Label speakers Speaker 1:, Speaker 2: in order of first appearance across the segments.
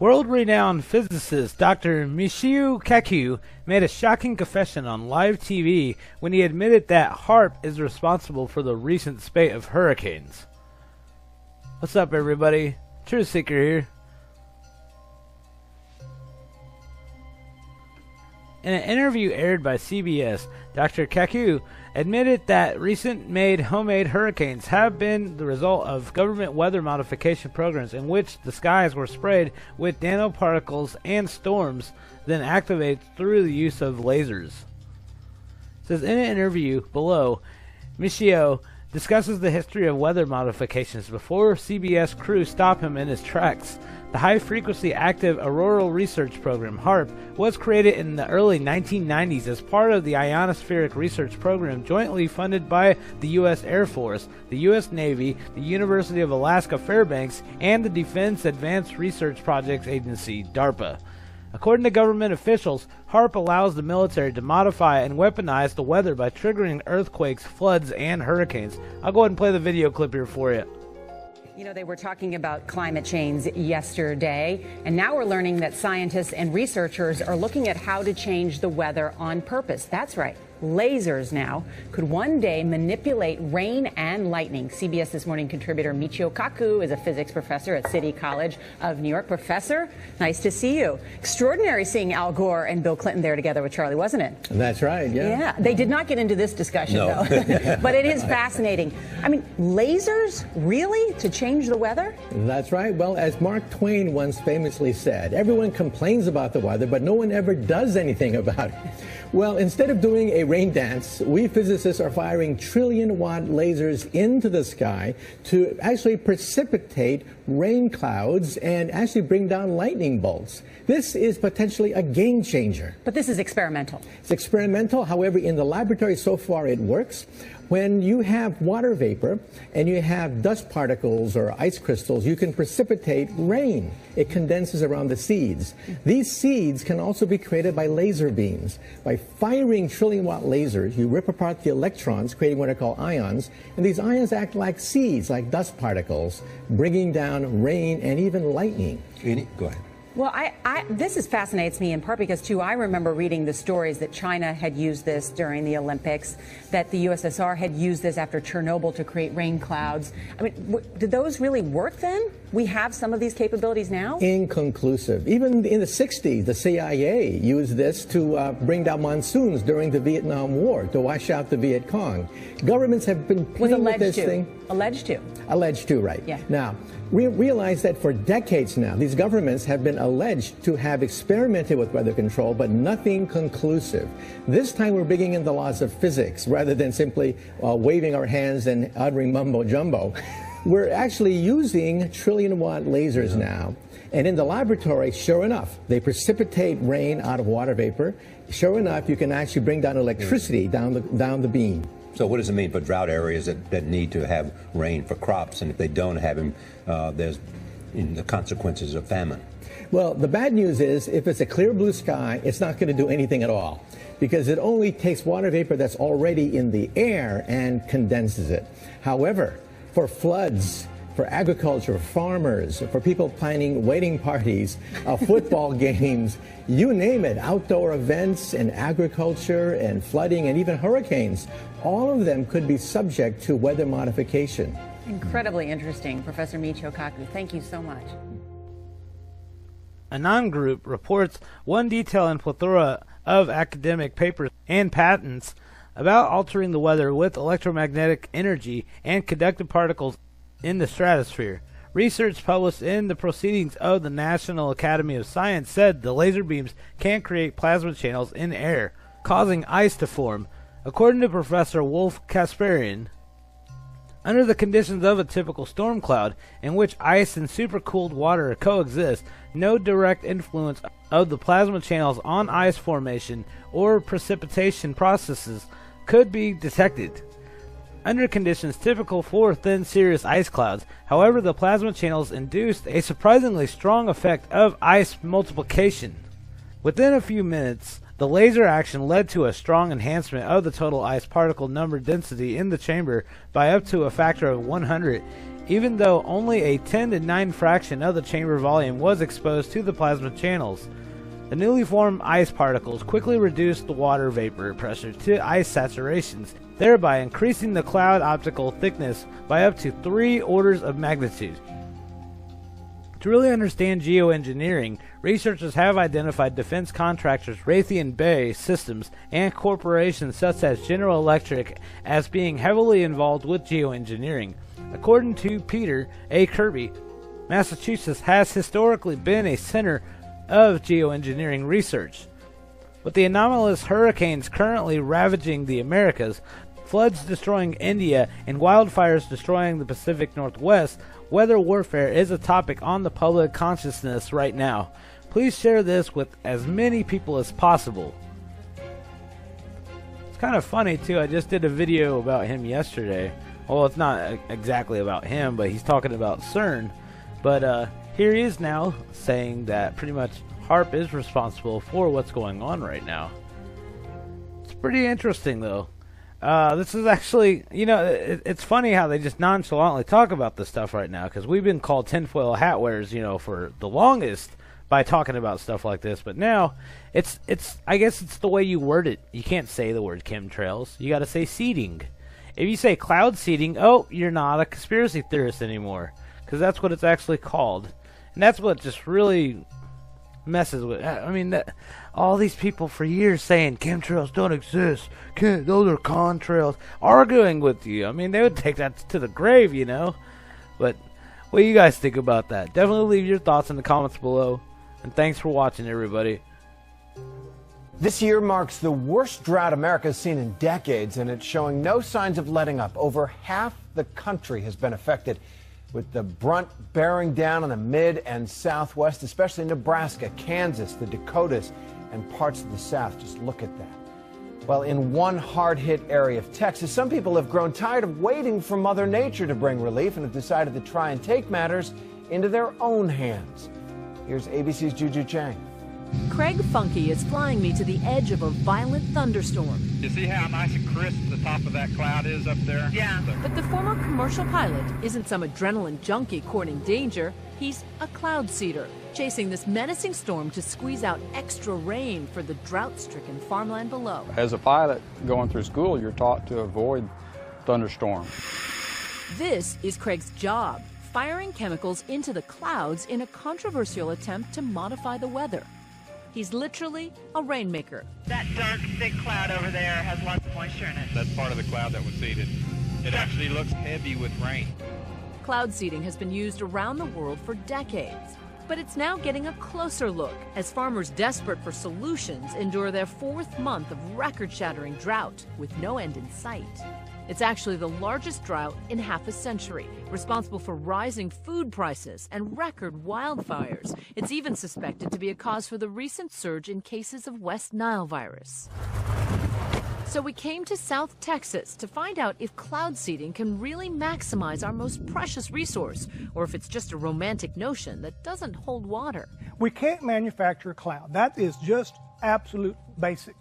Speaker 1: World-renowned physicist Dr. Michio Kaku made a shocking confession on live TV when he admitted that HAARP is responsible for the recent spate of hurricanes. What's up, everybody? Truth Seeker here. In an interview aired by CBS, Dr. Kaku admitted that recent homemade hurricanes have been the result of government weather modification programs in which the skies were sprayed with nanoparticles and storms then activated through the use of lasers. It says in an interview below, Michio discusses the history of weather modifications before CBS crew stop him in his tracks. The High-Frequency Active Auroral Research Program, HAARP, was created in the early 1990s as part of the Ionospheric Research Program jointly funded by the U.S. Air Force, the U.S. Navy, the University of Alaska Fairbanks, and the Defense Advanced Research Projects Agency, DARPA. According to government officials, HAARP allows the military to modify and weaponize the weather by triggering earthquakes, floods, and hurricanes. I'll go ahead and play the video clip here for you.
Speaker 2: You know, they were talking about climate change yesterday, and now we're learning that scientists and researchers are looking at how to change the weather on purpose. That's right. Lasers now could one day manipulate rain and lightning. CBS This Morning contributor Michio Kaku is a physics professor at City College of New York. Professor, nice to see you. Extraordinary seeing Al Gore and Bill Clinton there together with Charlie, wasn't it?
Speaker 3: That's right, yeah.
Speaker 2: Yeah, they did not get into this discussion, though. But it is fascinating. I mean, lasers, really, to change the weather?
Speaker 3: That's right. Well, as Mark Twain once famously said, everyone complains about the weather, but no one ever does anything about it. Well, instead of doing a rain dance, we physicists are firing trillion-watt lasers into the sky to actually precipitate rain clouds and actually bring down lightning bolts. This is potentially a game changer.
Speaker 2: But this is experimental.
Speaker 3: It's experimental. However, in the laboratory so far it works. When you have water vapor and you have dust particles or ice crystals, you can precipitate rain. It condenses around the seeds. These seeds can also be created by laser beams. By firing trillion-watt lasers, you rip apart the electrons, creating what are called ions, and these ions act like seeds, like dust particles, bringing down rain and even lightning.
Speaker 4: Go ahead.
Speaker 2: Well, this fascinates me in part because, too, I remember reading the stories that China had used this during the Olympics, that the USSR had used this after Chernobyl to create rain clouds. I mean, did those really work then? We have some of these capabilities now?
Speaker 3: Inconclusive. Even in the 60s, the CIA used this to bring down monsoons during the Vietnam War, to wash out the Viet Cong. Governments have been playing with this thing.
Speaker 2: Alleged to.
Speaker 3: Alleged to, right.
Speaker 2: Yeah.
Speaker 3: Now, we realize that for decades now, these governments have been alleged to have experimented with weather control, but nothing conclusive. This time we're bringing in the laws of physics rather than simply waving our hands and uttering mumbo-jumbo. We're actually using trillion-watt lasers now. And in the laboratory, sure enough, they precipitate rain out of water vapor. Sure enough, you can actually bring down electricity down the beam.
Speaker 4: So what does it mean for drought areas that need to have rain for crops, and if they don't have them, there's the consequences of famine?
Speaker 3: Well, the bad news is if it's a clear blue sky, it's not going to do anything at all because it only takes water vapor that's already in the air and condenses it. However, for floods, for agriculture, farmers, for people planning wedding parties, football games, you name it, outdoor events and agriculture and flooding and even hurricanes, all of them could be subject to weather modification.
Speaker 2: Incredibly interesting, Professor Michio Kaku. Thank you so much.
Speaker 1: Anon Group reports one detail in plethora of academic papers and patents about altering the weather with electromagnetic energy and conductive particles in the stratosphere. Research published in the Proceedings of the National Academy of Science said the laser beams can create plasma channels in air, causing ice to form. According to Professor Wolf Kasparian, under the conditions of a typical storm cloud, in which ice and supercooled water coexist, no direct influence of the plasma channels on ice formation or precipitation processes could be detected. Under conditions typical for thin cirrus ice clouds, however, the plasma channels induced a surprisingly strong effect of ice multiplication. Within a few minutes, the laser action led to a strong enhancement of the total ice particle number density in the chamber by up to a factor of 100. even though only a 10 to 9 fraction of the chamber volume was exposed to the plasma channels. The newly formed ice particles quickly reduced the water vapor pressure to ice saturations, thereby increasing the cloud optical thickness by up to 3 orders of magnitude. To really understand geoengineering, researchers have identified defense contractors Raytheon Bay Systems and corporations such as General Electric as being heavily involved with geoengineering. According to Peter A. Kirby, Massachusetts has historically been a center of geoengineering research. With the anomalous hurricanes currently ravaging the Americas, floods destroying India, and wildfires destroying the Pacific Northwest, weather warfare is a topic on the public consciousness right now. Please share this with as many people as possible. It's kind of funny too, I just did a video about him yesterday. Well, it's not exactly about him, but he's talking about CERN. But here he is now saying that pretty much HAARP is responsible for what's going on right now. It's pretty interesting though. This is actually, you know, it's funny how they just nonchalantly talk about this stuff right now, because we've been called tinfoil hat wearers, you know, for the longest by talking about stuff like this. But now, I guess it's the way you word it. You can't say the word chemtrails. You got to say seeding. If you say cloud seeding, oh, you're not a conspiracy theorist anymore, because that's what it's actually called. And that's what just really messes with. I mean, all these people for years saying chemtrails don't exist, those are contrails, arguing with you. I mean, they would take that to the grave, you know. But what do you guys think about that? Definitely leave your thoughts in the comments below. And thanks for watching, everybody.
Speaker 5: This year marks the worst drought America's seen in decades, and it's showing no signs of letting up. Over half the country has been affected, with the brunt bearing down on the mid and southwest, especially Nebraska, Kansas, the Dakotas, and parts of the south. Just look at that. Well, in one hard-hit area of Texas, some people have grown tired of waiting for Mother Nature to bring relief and have decided to try and take matters into their own hands. Here's ABC's Juju Chang.
Speaker 6: Craig Funky is flying me to the edge of a violent thunderstorm.
Speaker 7: You see how nice and crisp the top of that cloud is up there? Yeah.
Speaker 6: But the former commercial pilot isn't some adrenaline junkie courting danger. He's a cloud seeder, chasing this menacing storm to squeeze out extra rain for the drought-stricken farmland below.
Speaker 8: As a pilot going through school, you're taught to avoid thunderstorms.
Speaker 6: This is Craig's job, firing chemicals into the clouds in a controversial attempt to modify the weather. He's literally a rainmaker.
Speaker 9: That dark, thick cloud over there has lots of moisture in it.
Speaker 7: That's part of the cloud that was seeded. It actually looks heavy with rain.
Speaker 6: Cloud seeding has been used around the world for decades, but it's now getting a closer look as farmers desperate for solutions endure their 4th month of record-shattering drought with no end in sight. It's actually the largest drought in half a century, responsible for rising food prices and record wildfires. It's even suspected to be a cause for the recent surge in cases of West Nile virus. So we came to South Texas to find out if cloud seeding can really maximize our most precious resource, or if it's just a romantic notion that doesn't hold water.
Speaker 10: We can't manufacture a cloud. That is just absolute basic.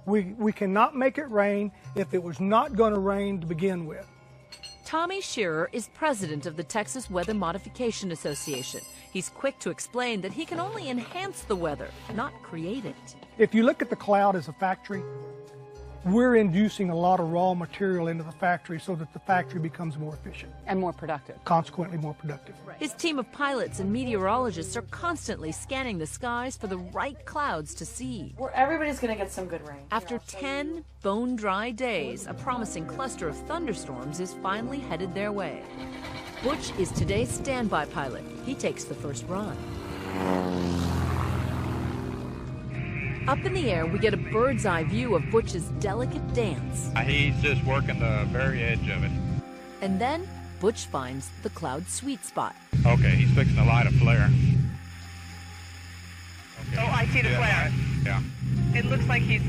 Speaker 10: We cannot make it rain if it was not going to rain to begin with.
Speaker 6: Tommy Shearer is president of the Texas Weather Modification Association. He's quick to explain that he can only enhance the weather, not create it.
Speaker 10: If you look at the cloud as a factory, we're inducing a lot of raw material into the factory so that the factory becomes more efficient.
Speaker 2: And more productive.
Speaker 10: Consequently more productive.
Speaker 2: Right.
Speaker 6: His team of pilots and meteorologists are constantly scanning the skies for the right clouds to see.
Speaker 11: Where everybody's going to get some good rain.
Speaker 6: After 10 bone-dry days, a promising cluster of thunderstorms is finally headed their way. Butch is today's standby pilot. He takes the first run. Up in the air, we get a bird's eye view of Butch's delicate dance.
Speaker 7: He's just working the very edge of it.
Speaker 6: And then, Butch finds the cloud sweet spot.
Speaker 7: Okay, he's fixing to light a flare.
Speaker 9: Okay. Oh, I see the flare.
Speaker 7: Yeah.
Speaker 9: It looks like he's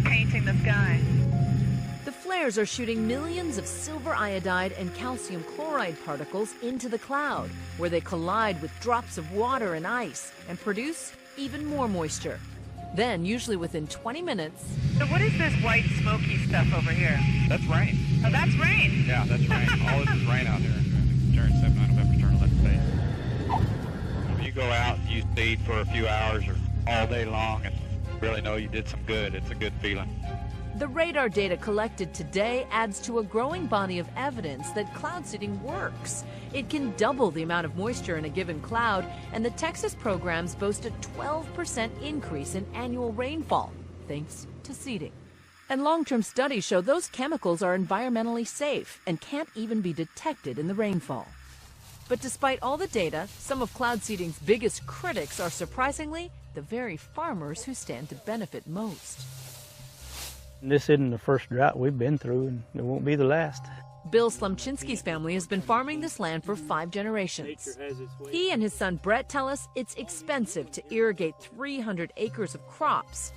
Speaker 9: painting the sky.
Speaker 6: The flares are shooting millions of silver iodide and calcium chloride particles into the cloud, where they collide with drops of water and ice and produce even more moisture. Then, usually within 20 minutes...
Speaker 9: So what is this white smoky stuff over here?
Speaker 7: That's rain.
Speaker 9: Oh, that's rain.
Speaker 7: Yeah, that's rain. All this is rain out there. turn, 79 November, turn left base. When you go out and you seed for a few hours or all day long and really know you did some good, it's a good feeling.
Speaker 6: The radar data collected today adds to a growing body of evidence that cloud seeding works. It can double the amount of moisture in a given cloud, and the Texas programs boast a 12% increase in annual rainfall, thanks to seeding. And long-term studies show those chemicals are environmentally safe and can't even be detected in the rainfall. But despite all the data, some of cloud seeding's biggest critics are surprisingly the very farmers who stand to benefit most.
Speaker 11: This isn't the first drought we've been through, and it won't be the last.
Speaker 6: Bill Slumchinsky's family has been farming this land for 5 generations. He and his son Brett tell us it's expensive to irrigate 300 acres of crops.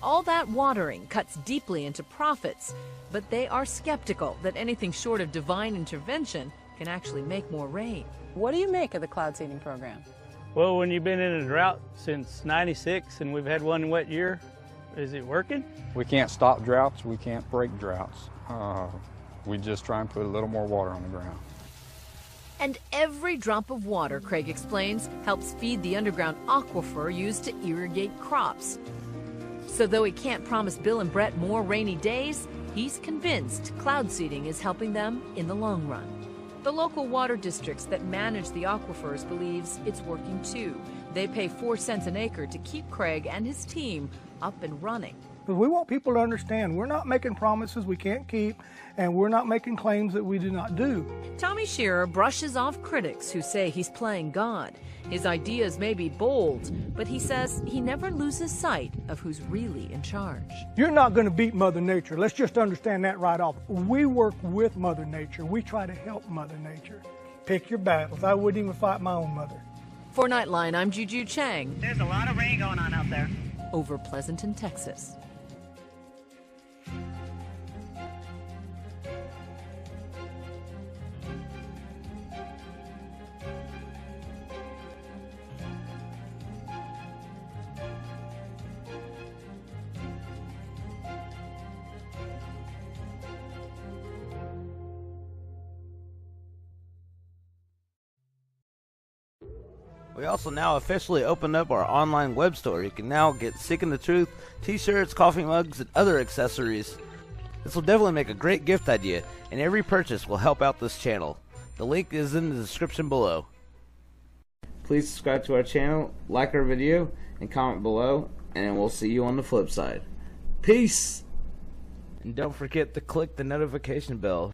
Speaker 6: All that watering cuts deeply into profits, but they are skeptical that anything short of divine intervention can actually make more rain.
Speaker 2: What do you make of the cloud seeding program?
Speaker 11: Well, when you've been in a drought since '96 and we've had one wet year, is it working?
Speaker 8: We can't stop droughts. We can't break droughts. We just try and put a little more water on the ground.
Speaker 6: And every drop of water, Craig explains, helps feed the underground aquifer used to irrigate crops. So though he can't promise Bill and Brett more rainy days, he's convinced cloud seeding is helping them in the long run. The local water districts that manage the aquifers believes it's working too. They pay 4 cents an acre to keep Craig and his team up and running.
Speaker 10: But we want people to understand we're not making promises we can't keep, and we're not making claims that we do not do.
Speaker 6: Tommy Shearer brushes off critics who say he's playing God. His ideas may be bold, but he says he never loses sight of who's really in charge.
Speaker 10: You're not going to beat Mother Nature. Let's just understand that right off. We work with Mother Nature. We try to help Mother Nature. Pick your battles. I wouldn't even fight my own mother.
Speaker 6: For Nightline, I'm Juju Chang.
Speaker 9: There's a lot of rain going on out there.
Speaker 6: Over Pleasanton, Texas.
Speaker 1: We also now officially opened up our online web store. You can now get Seeking the Truth, t-shirts, coffee mugs, and other accessories. This will definitely make a great gift idea, and every purchase will help out this channel. The link is in the description below. Please subscribe to our channel, like our video, and comment below, and we'll see you on the flip side. Peace! And don't forget to click the notification bell.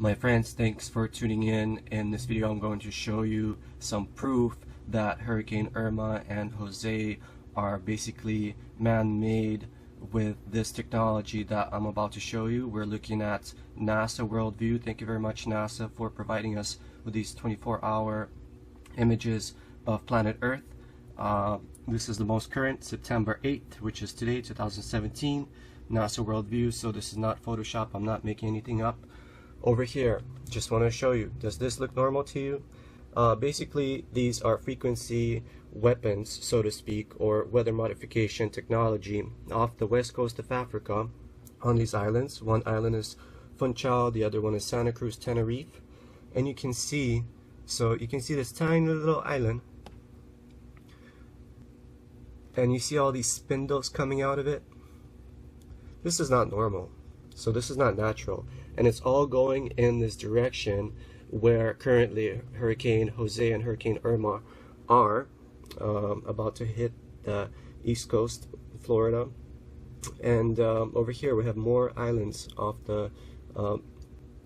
Speaker 12: My friends, thanks for tuning in. In this video I'm going to show you some proof that Hurricane Irma and Jose are basically man-made with this technology that I'm about to show you. We're looking at NASA Worldview. Thank you very much, NASA, for providing us with these 24-hour images of planet Earth. This is the most current, September 8th, which is today, 2017, NASA Worldview. So this is not Photoshop. I'm not making anything up. Over here, just want to show you, does this look normal to you? Basically, these are frequency weapons, so to speak, or weather modification technology off the west coast of Africa on these islands. One island is Funchal, the other one is Santa Cruz, Tenerife. And you can see, this tiny little island, and you see all these spindles coming out of it. This is not normal. So this is not natural, and it's all going in this direction where currently Hurricane Jose and Hurricane Irma are about to hit the east coast, Florida. And over here we have more islands off the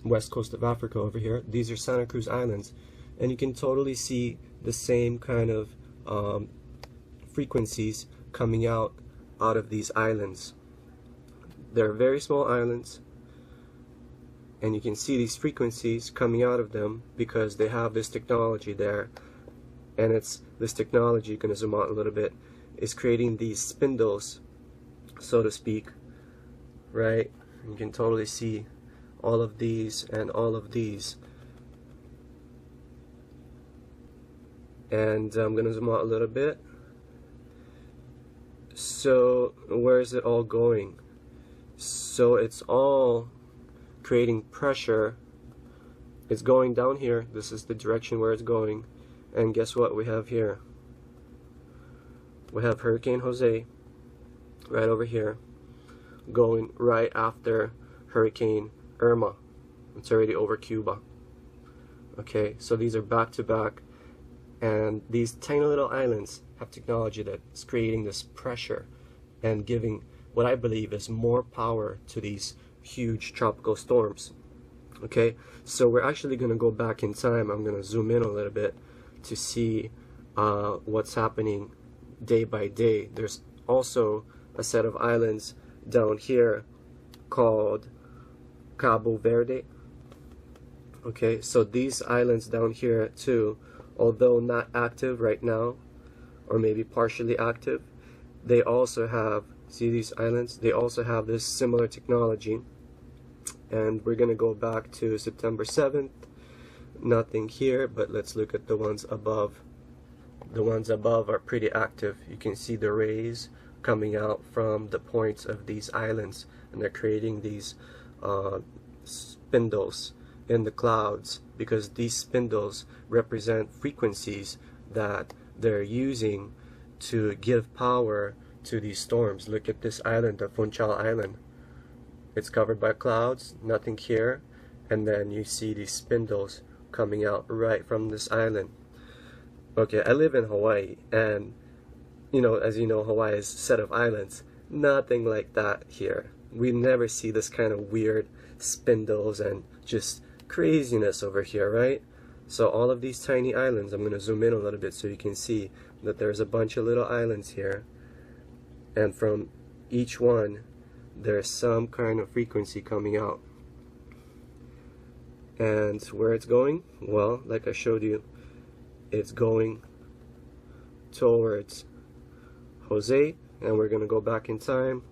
Speaker 12: west coast of Africa over here. These are Santa Cruz Islands, and you can totally see the same kind of frequencies coming out of these islands. They're very small islands, and you can see these frequencies coming out of them because they have this technology there, and it's this technology, going to zoom out a little bit, is creating these spindles, so to speak, right? You can totally see all of these and all of these. And I'm gonna zoom out a little bit. So where is it all going? So it's all creating pressure. It's going down here. This is the direction where it's going. And guess what we have here? We have Hurricane Jose right over here, going right after Hurricane Irma. It's already over Cuba. Okay, so these are back to back, and these tiny little islands have technology that's creating this pressure and giving what I believe is more power to these huge tropical storms. Okay, so we're actually going to go back in time. I'm going to zoom in a little bit to see what's happening day by day. There's also a set of islands down here called Cabo Verde. Okay, so these islands down here too, although not active right now, or maybe partially active, they also have, see these islands, they also have this similar technology. And we're gonna go back to September 7th. Nothing here, but let's look at the ones above. The ones above are pretty active. You can see the rays coming out from the points of these islands, and they're creating these spindles in the clouds, because these spindles represent frequencies that they're using to give power to these storms. Look at this island, the Funchal Island. It's covered by clouds, nothing here, and then you see these spindles coming out right from this island. Okay, I live in Hawaii, and you know, as you know, Hawaii is a set of islands. Nothing like that here. We never see this kind of weird spindles and just craziness over here, right? So all of these tiny islands, I'm going to zoom in a little bit so you can see that there's a bunch of little islands here, and from each one there's some kind of frequency coming out. And where it's going? Well, like I showed you, it's going towards Jose, and we're going to go back in time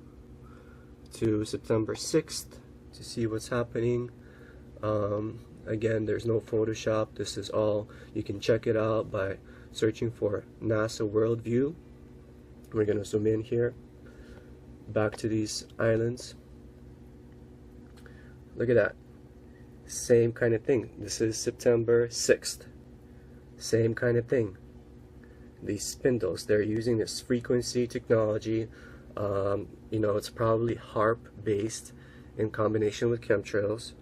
Speaker 12: to September 6th to see what's happening. Again, there's no Photoshop. This is all, you can check it out by searching for NASA Worldview. We're going to zoom in here, back to these islands. Look at that. Same kind of thing. This is September 6th. Same kind of thing. These spindles, they're using this frequency technology. You know, it's probably HAARP based in combination with chemtrails.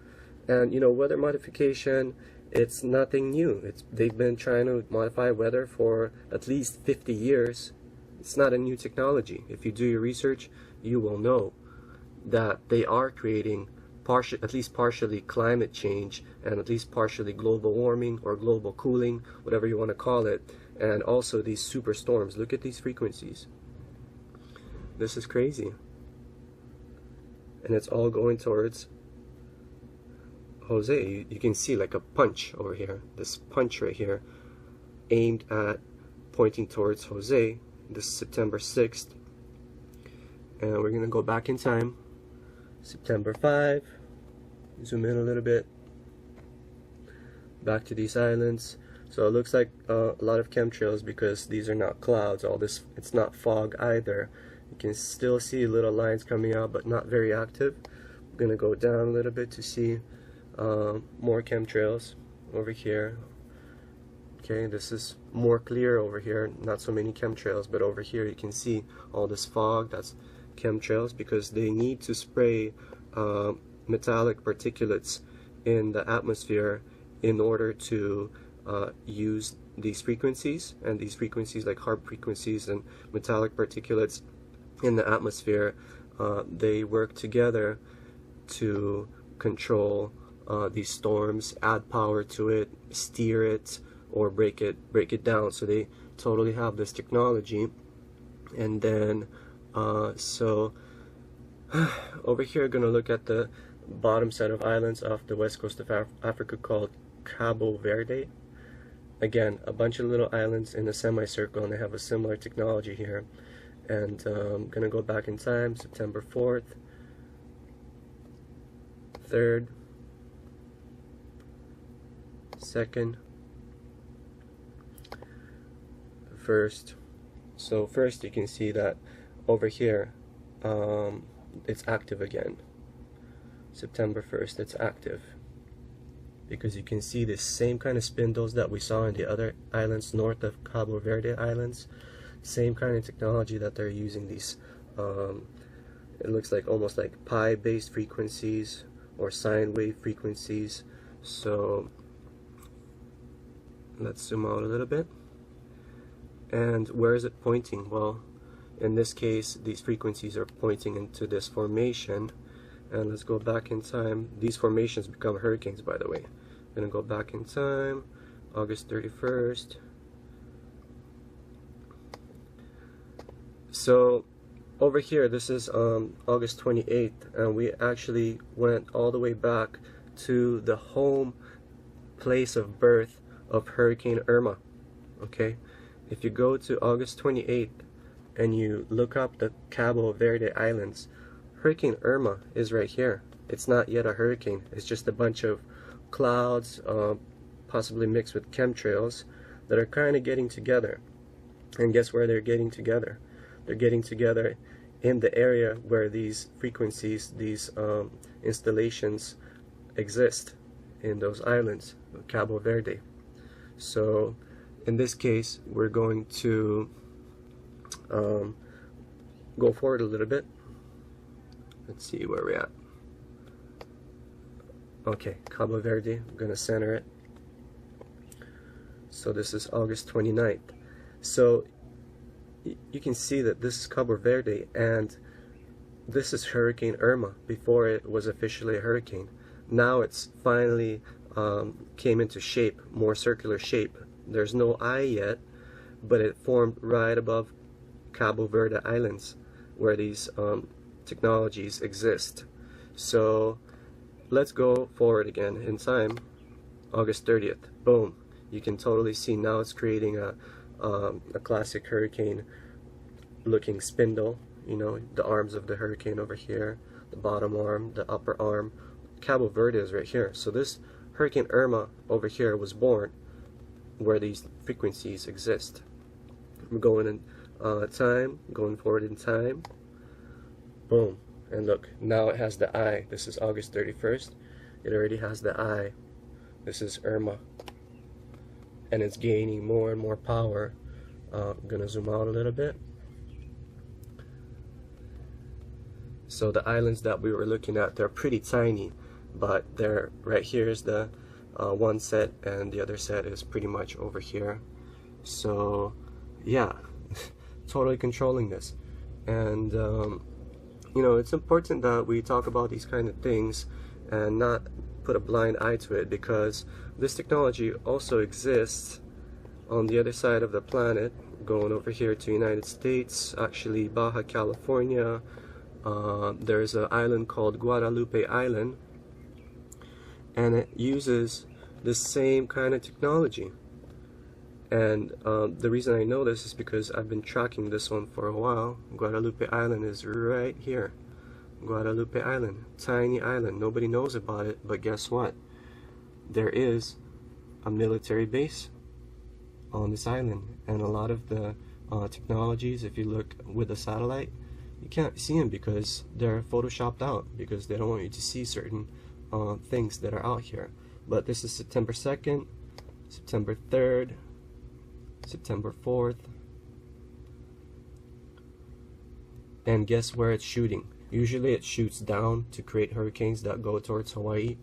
Speaker 12: And you know, weather modification, it's nothing new. They've been trying to modify weather for at least 50 years. It's not a new technology. If you do your research, you will know that they are creating at least partially climate change, and at least partially global warming or global cooling, whatever you want to call it, and also these super storms. Look at these frequencies. This is crazy. And it's all going towards Jose. You can see like a punch over here, this punch right here, aimed at pointing towards Jose. This is September 6th. And we're going to go back in time. September 5. Zoom in a little bit. Back to these islands. So it looks like a lot of chemtrails, because these are not clouds. All this, it's not fog either. You can still see little lines coming out, but not very active. I'm going to go down a little bit to see more chemtrails over here. Okay, this is more clear over here, not so many chemtrails, but over here you can see all this fog. That's chemtrails, because they need to spray metallic particulates in the atmosphere in order to use these frequencies, and these frequencies like HAARP frequencies and metallic particulates in the atmosphere, they work together to control these storms, add power to it, steer it, or break it down. So they totally have this technology. And then so over here, going to look at the bottom set of islands off the west coast of Africa called Cabo Verde. Again, a bunch of little islands in a semicircle, and they have a similar technology here. And I'm going to go back in time, September 4th. 3rd, 2nd, 1st. So first you can see that over here it's active again. September 1st, it's active, because you can see the same kind of spindles that we saw in the other islands north of Cabo Verde Islands. Same kind of technology that they're using. These it looks like almost like pi based frequencies or sine wave frequencies. So let's zoom out a little bit. And where is it pointing? Well, in this case these frequencies are pointing into this formation. And let's go back in time. These formations become hurricanes, by the way. I'm gonna go back in time, August 31st. So over here, this is August 28th, and we actually went all the way back to the home place of birth of Hurricane Irma. Okay, if you go to August 28th and you look up the Cabo Verde Islands, Hurricane Irma is right here. It's not yet a hurricane. It's just a bunch of clouds, possibly mixed with chemtrails, that are kind of getting together. And guess where they're getting together? They're getting together in the area where these frequencies, these installations exist in those islands, Cabo Verde. So in this case, we're going to go forward a little bit. Let's see where we're at. Okay, Cabo Verde, I'm going to center it. So this is August 29th. So you can see that this is Cabo Verde, and this is Hurricane Irma before it was officially a hurricane. Now it's finally came into shape, more circular shape. There's no eye yet, but it formed right above Cabo Verde Islands where these technologies exist. So let's go forward again in time. August 30th, boom, you can totally see now it's creating a classic hurricane looking spindle. You know, the arms of the hurricane over here, the bottom arm, the upper arm. Cabo Verde is right here. So this Hurricane Irma over here was born where these frequencies exist. We're going in time, going forward in time. Boom. And look, now it has the eye. This is August 31st. It already has the eye. This is Irma. And it's gaining more and more power. I'm going to zoom out a little bit. So the islands that we were looking at, they're pretty tiny. But they're right here is the one set, and the other set is pretty much over here. So yeah, totally controlling this. And you know, it's important that we talk about these kind of things and not put a blind eye to it, because this technology also exists on the other side of the planet, going over here to United States, actually Baja California. There's an island called Guadalupe Island, and it uses the same kind of technology. And the reason I know this is because I've been tracking this one for a while. Guadalupe Island is right here. Guadalupe Island, tiny island. Nobody knows about it, but guess what? There is a military base on this island, and a lot of the technologies, if you look with a satellite, you can't see them because they're photoshopped out, because they don't want you to see certain things that are out here. But this is September 2nd, September 3rd, September 4th, and guess where it's shooting? Usually it shoots down to create hurricanes that go towards Hawaii.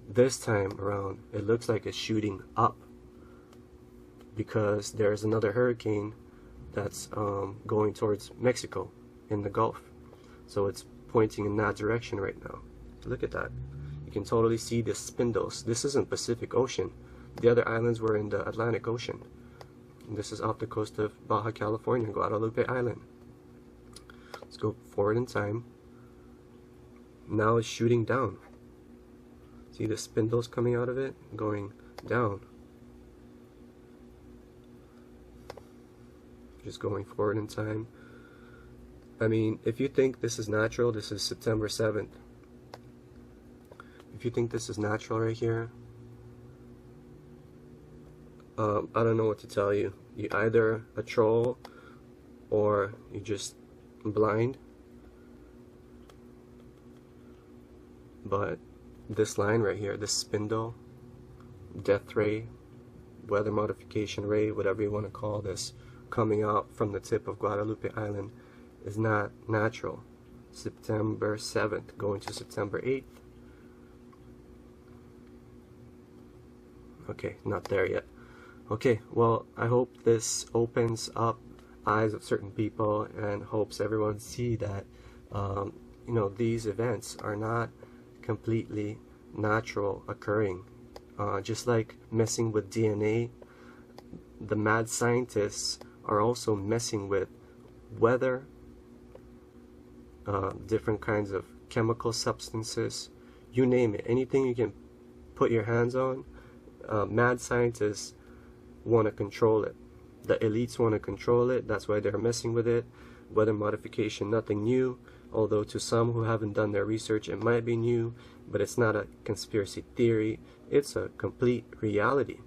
Speaker 12: This time around it looks like it's shooting up, because there's another hurricane that's going towards Mexico in the Gulf. So it's pointing in that direction right now. Look at that. You can totally see the spindles. This isn't Pacific Ocean. The other islands were in the Atlantic Ocean. And this is off the coast of Baja California, Guadalupe Island. Let's go forward in time. Now it's shooting down. See the spindles coming out of it? Going down. Just going forward in time. I mean, if you think this is natural, this is September 7th. If if you think this is natural right here, I don't know what to tell you. You either a troll or you just blind. But this line right here, this spindle, death ray, weather modification ray, whatever you want to call this, coming out from the tip of Guadalupe Island is not natural. September 7th going to September 8th. Okay, not there yet. Okay, well, I hope this opens up eyes of certain people and hopes everyone see that you know, these events are not completely natural occurring. Just like messing with DNA, the mad scientists are also messing with weather, different kinds of chemical substances, you name it, anything you can put your hands on. Mad scientists want to control it. The elites want to control it. That's why they're messing with it. Weather modification, nothing new, although to some who haven't done their research it might be new, but it's not a conspiracy theory, it's a complete reality.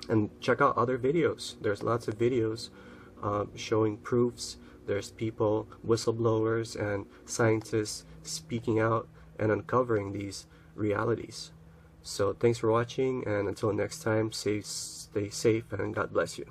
Speaker 12: And check out other videos. There's lots of videos showing proofs. There's people, whistleblowers and scientists speaking out and uncovering these realities. So thanks for watching, and until next time, stay safe and God bless you.